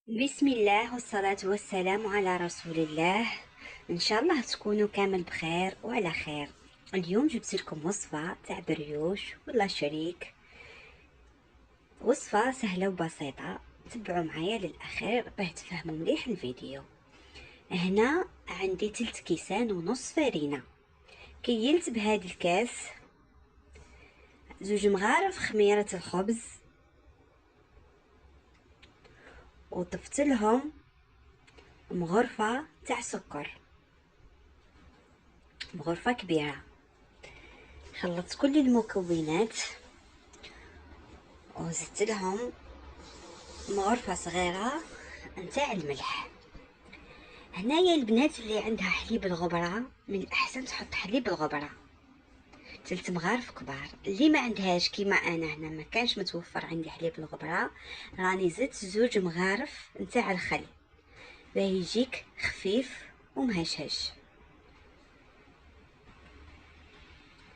بسم الله والصلاة والسلام على رسول الله. ان شاء الله تكونوا كامل بخير وعلى خير. اليوم جبت لكم وصفة تاع بريوش ولا شريك، وصفة سهلة وبسيطة. تبعوا معايا للاخير باه تفهموا مليح الفيديو. هنا عندي 3 كيسان ونص فرينة. كيلت بهذا الكاس 2 مغارف خميرة الخبز، وضفت لهم مغرفة تاع سكر، مغرفة كبيرة. خلطت كل المكونات وزدت لهم مغرفة صغيرة نتاع الملح. هنايا البنات اللي عندها حليب الغبرة من الأحسن تحط حليب الغبرة 3 مغارف كبار. اللي ما عندهاش كيما أنا هنا ما كانش متوفر عندي حليب الغبرة، راني زدت 2 مغارف نتاع الخل باه يجيك خفيف ومهشهش.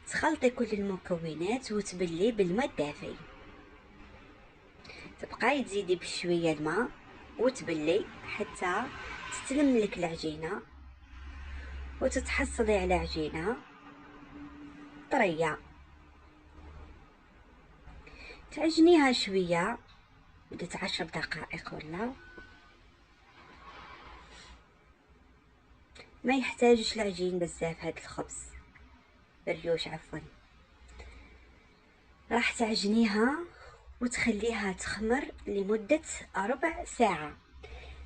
تخلطي كل المكونات وتبلي بالماء الدافي، تبقاي تزيدي بشويه الماء وتبلي حتى تستلم لك العجينه وتتحصلي على عجينه طريه. تعجنيها شويه مدة 10 دقائق ولا ما يحتاجش العجين بزاف. هاد الخبز بريوش عفوا، راح تعجنيها وتخليها تخمر لمدة 1/4 ساعة.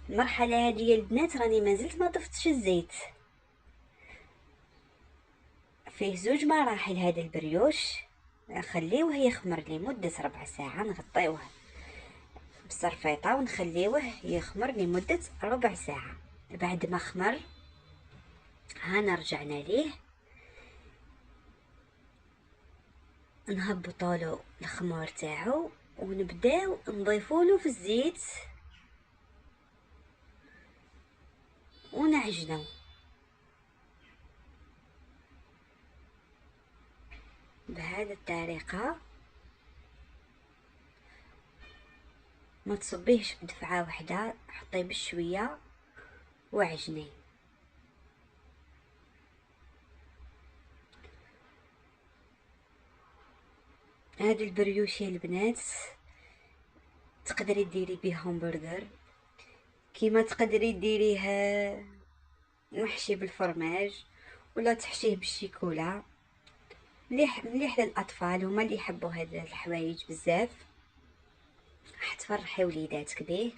المرحلة هذه يا البنات راني مازلت ما ضفتش الزيت. فيه 2 مراحل هذا البريوش، نخليوه يخمر لمدة 1/4 ساعة، نغطيوه بالصرفيطة ونخليوه يخمر لمدة 1/4 ساعة. بعد ما خمر هانا رجعنا ليه، نهبطولو الخمور تاعو ونبداو نضيفولو في الزيت ونعجنو بهذه الطريقة. ما تصبيهش بدفعة واحدة، حطيه بشوية وعجني. هاد البريوش يا البنات تقدري ديري بيه همبرغر، كيما تقدري ديريه محشي بالفرماج ولا تحشيه بالشيكولا. مليح للاطفال، هما اللي يحبوا هاد الحوايج بزاف، راح تفرحي وليداتك بيه.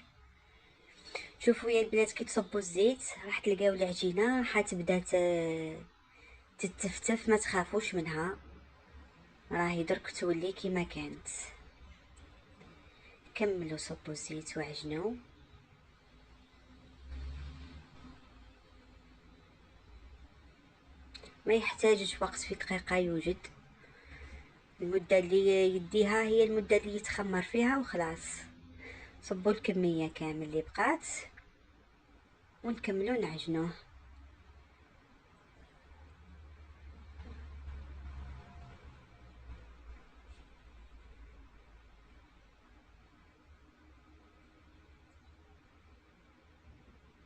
شوفوا يا البنات كي تصبوا الزيت راح تلقاو العجينه راح تبدا تتفتف، ما تخافوش منها، راهي درك تولي كيما كانت. كملوا صبوا الزيت وعجنوا. ما يحتاجش وقت، في دقيقه يوجد. المده اللي يديها هي المده اللي يتخمر فيها وخلاص. صبوا الكميه كامل اللي بقات ونكملوا نعجنوه.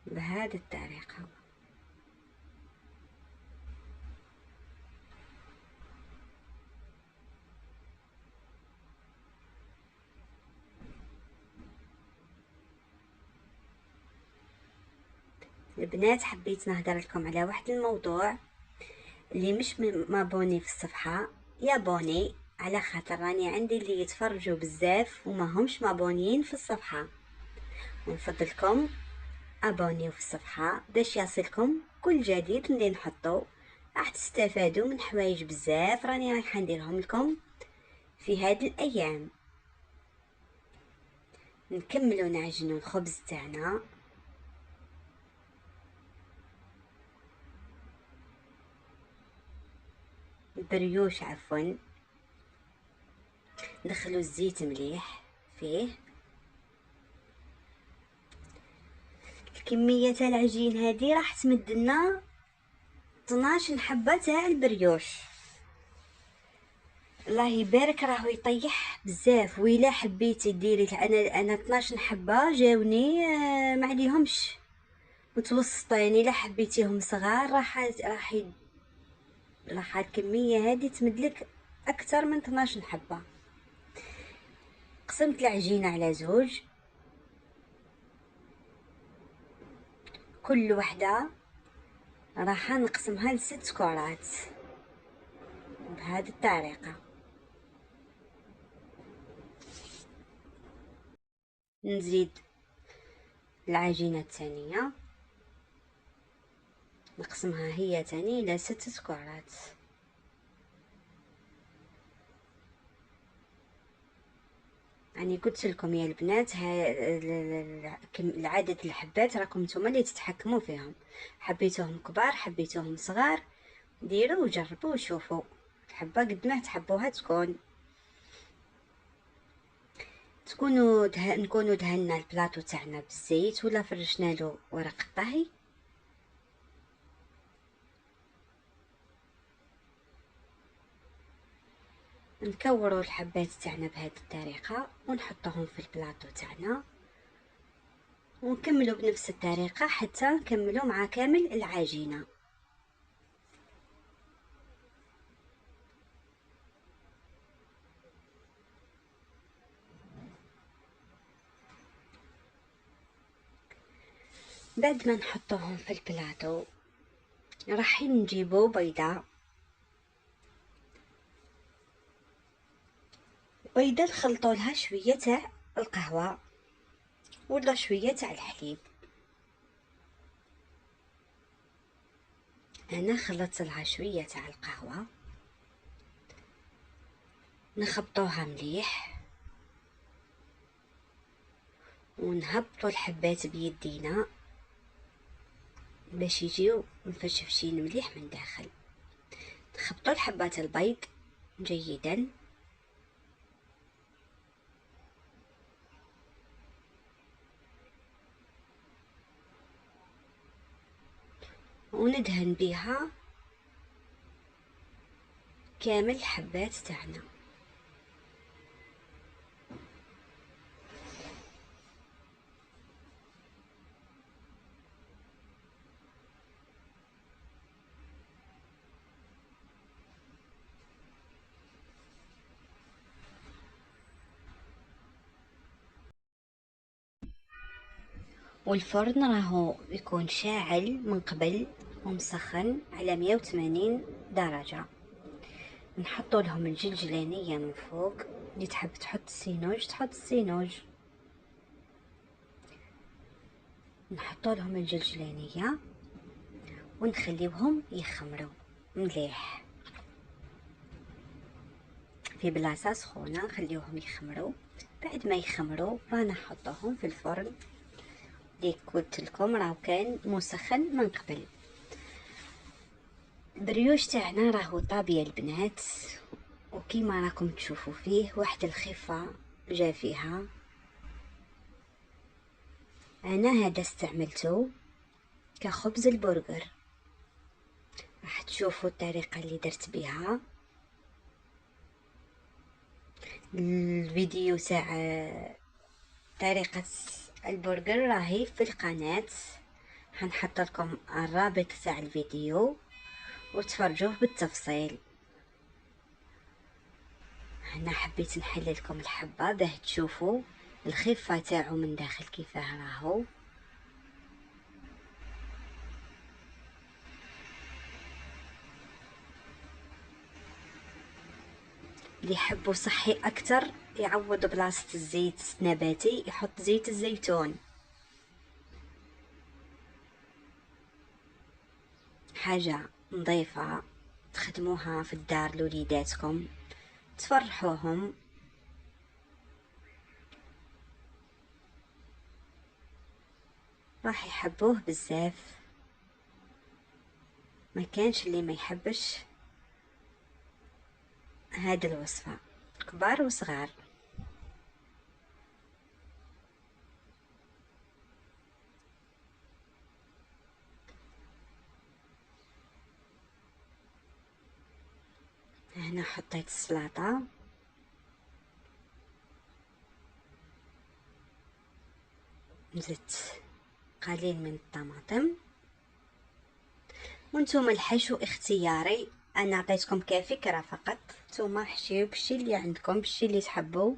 بهذه الطريقه. البنات حبيت نهضر لكم على واحد الموضوع. اللي مش مابوني في الصفحه يابوني، على خاطر راني عندي اللي يتفرجوا بزاف وما همش مابونيين في الصفحه. ونفضلكم ابونيو في الصفحه باش يصلكم كل جديد اللي نحطو. راح تستفادوا من حوايج بزاف راني رايحه نديرهم لكم في هذه الايام. نكملوا نعجنوا الخبز تاعنا. البريوش عفوا، ندخلوا الزيت مليح فيه. الكميه تاع العجين هذه راح تمد لنا 12 حبه تاع البريوش. الله يبارك راهو يطيح بزاف. وإلا حبيتي ديري، انا 12 حبه جاوني ما عليهمش متوسطين. الا حبيتيهم صغار راح الكميه هذه تمدلك اكثر من 12 حبه. قسمت العجينه على زوج، كل وحده راح نقسمها ل6 كرات بهذه الطريقه. نزيد العجينه الثانيه، نقسمها هي تاني الى 6 كرات. يعني قلت لكم يا البنات، العدد الحبات راكم نتوما اللي تتحكموا فيهم. حبيتوهم كبار حبيتوهم صغار، ديروا وجربوا وشوفوا الحبه قد ما تحبوها نكونوا دهنا البلاطو تاعنا بالزيت ولا فرشنا له ورق الطهي. نكوروا الحبات تاعنا بهذه الطريقه ونحطوهم في البلاطو تاعنا، ونكملوا بنفس الطريقه حتى نكملوا مع كامل العجينه. بعد ما نحطوهم في البلاطو راح نجيبو بيضه نخلطوا لها شويه تاع القهوه ولا شويه تاع الحليب. انا خلطت لها شويه تاع القهوه، نخبطوها مليح ونهبطوا الحبات بيدينا باش يجيو مفشفشين مليح من داخل. نخبطوا الحبات البيض جيدا وندهن بها كامل الحبات تاعنا. والفرن راهو يكون شاعل من قبل ومسخن على 180 درجة. نحطوا لهم الجلجلانية من فوق، اللي تحب تحط السينوج تحط السينوج. نحطوا لهم الجلجلانية ونخليوهم يخمروا مليح في بلاصه سخونه. نخليوهم يخمروا، بعد ما يخمروا رانا نحطوهم في الفرن اللي قلت لكم راه كان مسخن من قبل. البريوش تاعنا راهو طاب يا البنات، وكيما راكم تشوفوا فيه واحد الخفه جا فيها. انا هذا استعملته كخبز البرجر، راح تشوفوا الطريقه اللي درت بها. الفيديو تاع طريقه البرجر راهي في القناه، هنحط لكم الرابط تاع الفيديو وتفرجوه بالتفصيل. هنا حبيت نحل لكم الحبه باه تشوفوا الخفه تاعو من داخل كيفاه راهو. اللي يحبوا صحي اكتر يعوض بلاصه الزيت النباتي يحط زيت الزيتون. حاجه نظيفه تخدموها في الدار لوليداتكم تفرحوهم. راح يحبوه بزاف، ما كانش اللي ما يحبش هاد الوصفه، كبار وصغار. هنا حطيت السلطه، زدت قليل من الطماطم. وانتم الحشو اختياري، انا عطيتكم كفكره فقط، نتوما حشيو بالشي اللي عندكم، بالشي اللي تحبوا.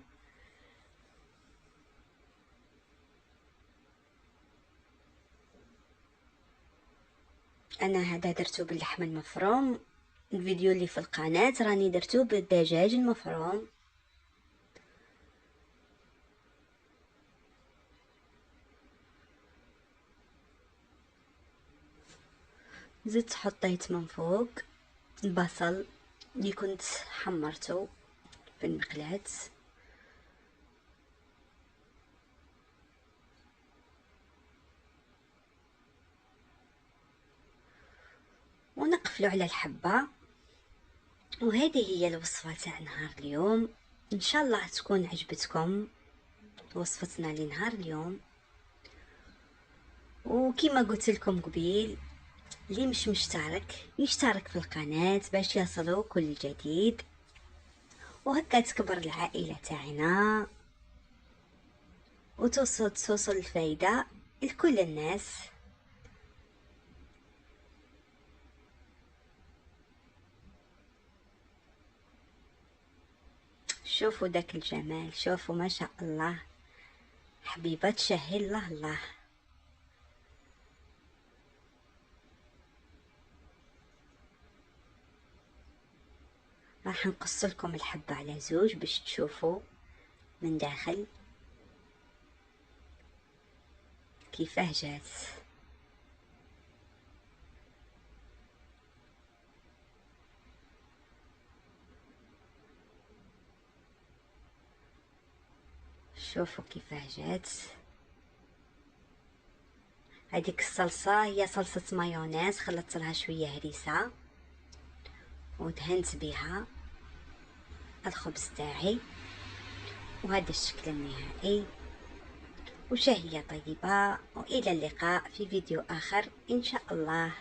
انا هذا درتو باللحم المفروم، الفيديو اللي في القناه راني درتو بالدجاج المفروم. زدت حطيت من فوق البصل اللي كنت حمرته في المقلاة، ونقفلو على الحبة. وهذه هي الوصفة تاع نهار اليوم، ان شاء الله تكون عجبتكم وصفتنا لنهار اليوم. وكما قلت لكم قبيل، اللي مش مشترك يشترك في القناة باش يصلوا كل جديد، وهكا تكبر العائلة تاعنا وتوصل الفايدة لكل الناس. شوفوا داك الجمال، شوفوا ما شاء الله، حبيبة تشهي الله الله. راح نقص لكم الحبة على زوج باش تشوفوا من داخل كيفاه جات. شوفوا كيفاه جات. هذيك الصلصة هي صلصة مايونيز، خلطت لها شوية هريسة ودهنت بها الخبز تاعي، وهذا الشكل النهائي. وشهية طيبة، وإلى اللقاء في فيديو آخر إن شاء الله.